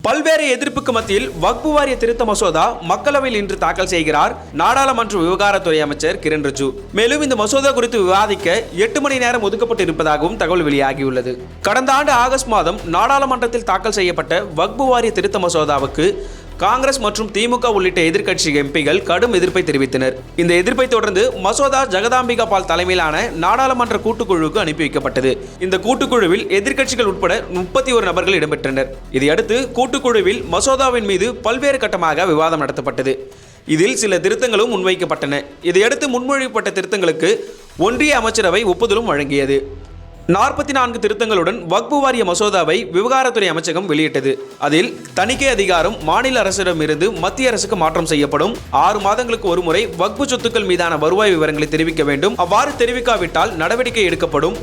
பல்வேறு எதிர்ப்புக்கு மத்தியில் வக்பு வாரிய திருத்த மசோதா மக்களவையில் இன்று தாக்கல் செய்கிறார் நாடாளுமன்ற விவகாரத்துறை அமைச்சர் கிரண் ரிஜிஜு. மேலும் இந்த மசோதா குறித்து விவாதிக்க 8 மணி நேரம் ஒதுக்கப்பட்டு இருப்பதாகவும் தகவல் வெளியாகியுள்ளது. கடந்த ஆண்டு ஆகஸ்ட் மாதம் நாடாளுமன்றத்தில் தாக்கல் செய்யப்பட்ட வக்பு வாரிய திருத்த மசோதாவுக்கு காங்கிரஸ் மற்றும் திமுக உள்ளிட்ட எதிர்க்கட்சி எம்பிகள் கடும் எதிர்ப்பை தெரிவித்தனர். இந்த எதிர்ப்பை தொடர்ந்து மசோதா ஜெகதாம்பிகா பால் தலைமையிலான நாடாளுமன்ற கூட்டுக்குழுவுக்கு அனுப்பி வைக்கப்பட்டது. இந்த கூட்டுக்குழுவில் எதிர்க்கட்சிகள் உட்பட 31 நபர்கள் இடம்பெற்றனர். இதையடுத்து கூட்டுக்குழுவில் மசோதாவின் மீது பல்வேறு கட்டமாக விவாதம் நடத்தப்பட்டது. இதில் சில திருத்தங்களும் முன்வைக்கப்பட்டன. இதையடுத்து முன்மொழியப்பட்ட திருத்தங்களுக்கு ஒன்றிய அமைச்சரவை ஒப்புதலும் வழங்கியது. 44 திருத்தங்களுடன் வக்பு வாரிய மசோதாவை விவகாரத்துறை அமைச்சகம் வெளியிட்டது. அதில் தணிக்கை அதிகாரம் மாநில அரசிடமிருந்து மத்திய அரசுக்கு மாற்றம் செய்யப்படும். 6 மாதங்களுக்கு ஒருமுறை வக்பு சொத்துக்கள் மீதான வருவாய் விவரங்களை தெரிவிக்க வேண்டும். அவ்வாறு தெரிவிக்காவிட்டால் நடவடிக்கை எடுக்கப்படும்.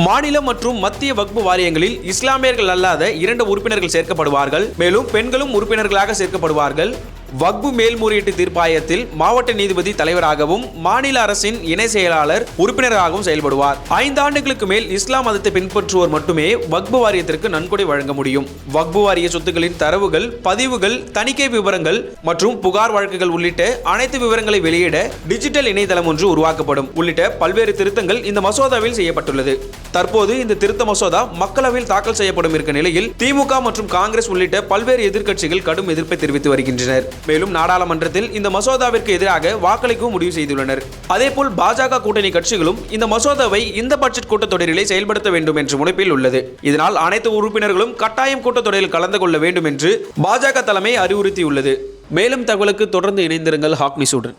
மாநில மற்றும் மத்திய வக்பு வாரியங்களில் இஸ்லாமியர்கள் அல்லாத 2 உறுப்பினர்கள் சேர்க்கப்படுவார்கள். மேலும் பெண்களும் உறுப்பினர்களாக சேர்க்கப்படுவார்கள். வக்பு மேல்முறையீட்டு தீர்ப்பாயத்தில் மாவட்ட நீதிபதி தலைவராகவும் மாநில அரசின் இணை செயலாளர் உறுப்பினராகவும் செயல்படுவார். 5 ஆண்டுகளுக்கு மேல் இஸ்லாம் மதத்தை பின்பற்றுவோர் மட்டுமே வக்பு வாரியத்திற்கு நன்கொடை வழங்க முடியும். வக்பு வாரிய சொத்துக்களின் தரவுகள், பதிவுகள், தணிக்கை விவரங்கள் மற்றும் புகார் வழக்குகள் உள்ளிட்ட அனைத்து விவரங்களை வெளியிட டிஜிட்டல் இணையதளம் ஒன்று உருவாக்கப்படும். உள்ளிட்ட பல்வேறு திருத்தங்கள் இந்த மசோதாவில் செய்யப்பட்டுள்ளது. தற்போது இந்த திருத்த மசோதா மக்களவையில் தாக்கல் செய்யப்படும் இருக்க நிலையில் திமுக மற்றும் காங்கிரஸ் உள்ளிட்ட பல்வேறு எதிர்க்கட்சிகள் கடும் எதிர்ப்பை தெரிவித்து வருகின்றனர். மேலும் நாடாளுமன்றத்தில் இந்த மசோதாவிற்கு எதிராக வாக்களிக்கவும் முடிவு செய்துள்ளனர். அதேபோல் பாஜக கூட்டணி கட்சிகளும் இந்த மசோதாவை இந்த பட்ஜெட் கூட்டத்தொடரிலே செயல்படுத்த வேண்டும் என்ற முனைப்பில் உள்ளது. இதனால் அனைத்து உறுப்பினர்களும் கட்டாயம் கூட்டத்தொடரில் கலந்து கொள்ள வேண்டும் என்று பாஜக தலைமை அறிவுறுத்தியுள்ளது. மேலும் தகவலுக்கு தொடர்ந்து இணைந்திருங்கள் ஹாக் நியூஸுடன்.